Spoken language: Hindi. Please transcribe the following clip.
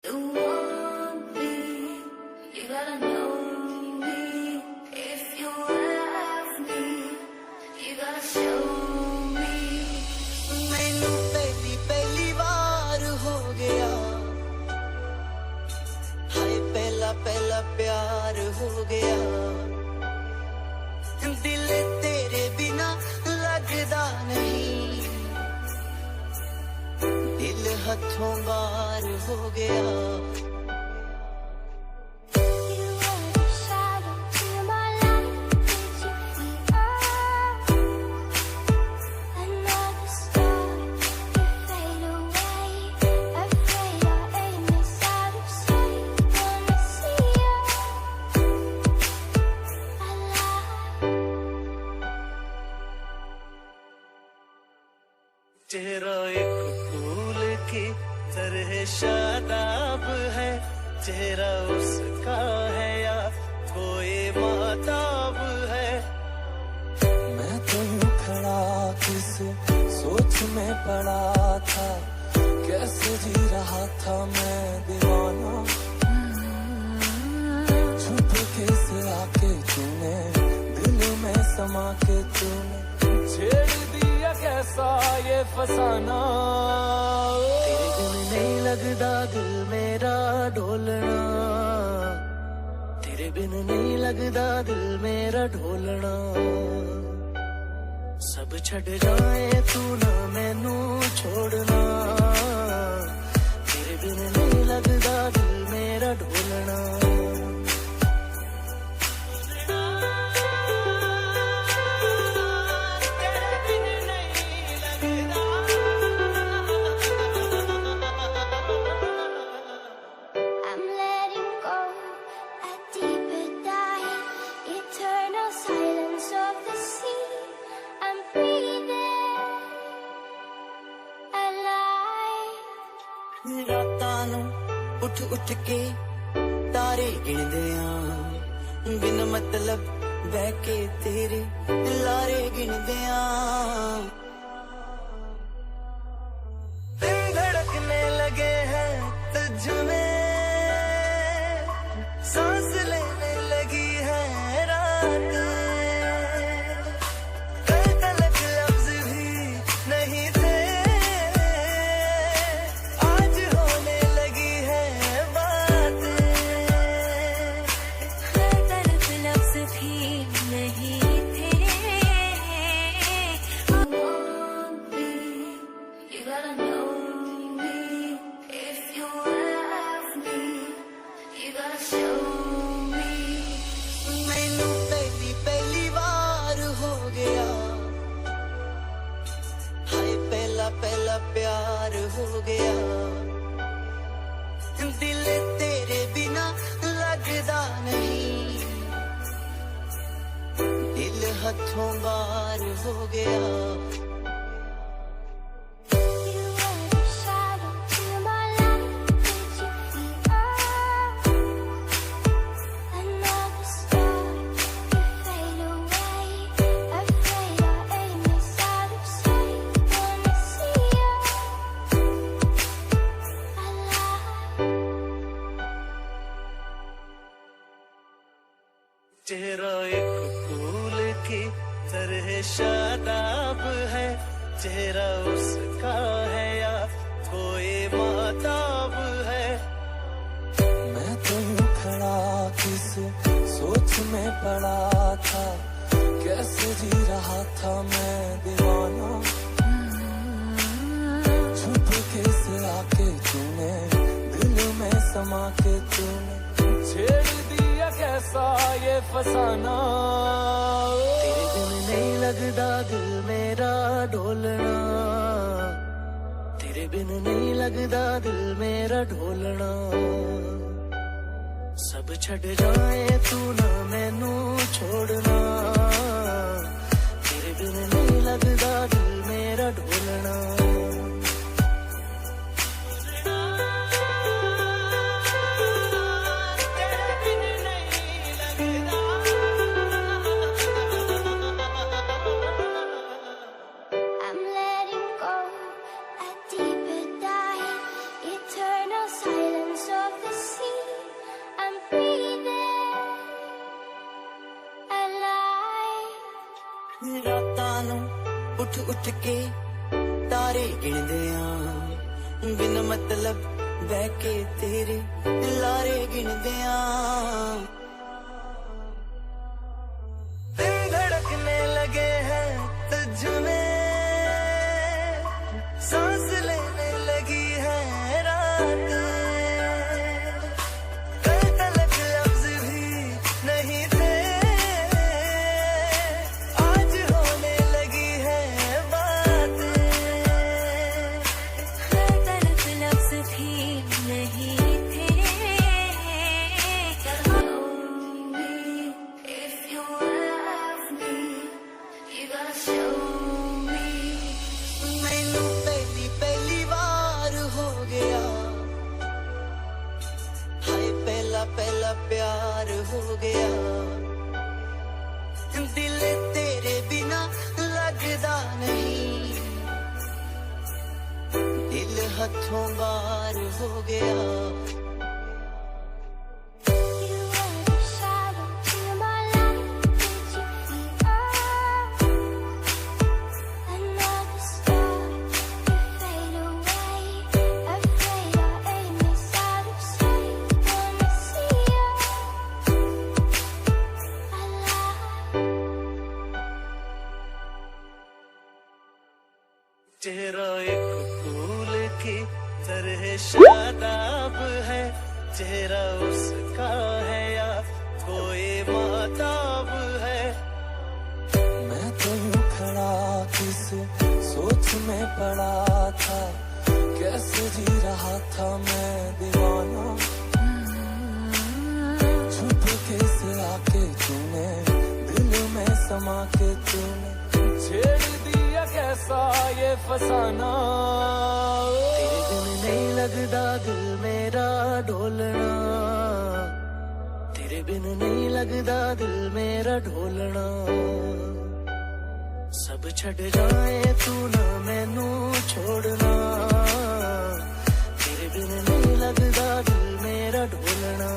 You want me, you gotta know me. If you love me, you gotta show me. मैनू पहली पहली बार हो गया, हाय पहला पहला प्यार हो गया। दिल तेरे बिना लगदा नहीं, दिल हाथों बाहर हो गया। चेहरा एक फूल की तरह शादाब है, चेहरा उसका है या कोई माताब है। मैं तो यूं खड़ा किस सोच में पड़ा था, कैसे जी रहा था मैं दीवाना। छुप के से आके तूने दिल में समा के तूने छेड़ दिया कैसा ये फसाना। तेरे बिन नहीं लगदा दिल मेरा ढोलना, तेरे बिन नहीं लगदा दिल मेरा ढोलना। सब छड़ जाए तू ना मैनू छोड़ना, तेरे बिन नहीं लगदा दिल मेरा ढोलना। रातां नूं उठ उठ के तारे गिनदे आ, बिन मतलब बह के तेरे लारे गिनदे आ। दिल धड़कने लगे हैं तुझ में, सांस लेने लगी है रात। कल तलक लफ्ज भी नहीं थे, पहला प्यार हो गया। दिल तेरे बिना लगदा नहीं, दिल हाथों बाहर हो गया। चेहरा एक फूल की तरह शादाब है, चेहरा उसका है या कोई माताब है। मैं तो यूं खड़ा किस सोच में पड़ा था, कैसे जी रहा था मैं दीवाना। छुप के से आके तूने दिल में समा के तूने छेड़ दिया कैसा ये फसाना। तेरे बिन नहीं लगदा दिल मेरा ढोलना, तेरे बिन नहीं लगदा दिल मेरा ढोलना। सब छड़ जाए तू ना मैनू छोड़ना, तेरे बिन नहीं लगदा दिल मेरा ढोलना। I'm letting go, a deeper dive, eternal silence. रातां नूं उठ उठ के तारे गिणदे आ बिन मतलब बह के तेरे लारे गिणदे आ दिल धड़कने लगे हैं तुझ में सांस लेने लगी है रात कल तलक लफ्ज भी नहीं थे आज होने लगी है बात कल तलक लफ्ज भी नहीं थे if you love me you gotta show me मैनू पहली बार हो गया हाय पहला प्यार हो गया दिल तेरे बिना लगदा नहीं दिल हथों बार हो गया You were the shadow to my light. Did you feel another star to fade away? Afraid our aim is out of sight. Wanna see you alive. चेहरा एक फूल की तरह शादाब है चेहरा उसका है या कोई माताब है मैं तो यूं खड़ा किस सोच में पड़ा था कैसे जी रहा था मैं दीवाना छुप के से आके तूने दिल में समा के तूने छेड़ दिया कैसा ये फसाना तेरे बिन नहीं लगदा दिल मेरा ढोलना तेरे बिन नहीं लगदा दिल मेरा ढोलना सब छड़ जाए तू ना मैनू छोड़ना तेरे बिन नहीं लगदा दिल मेरा ढोलना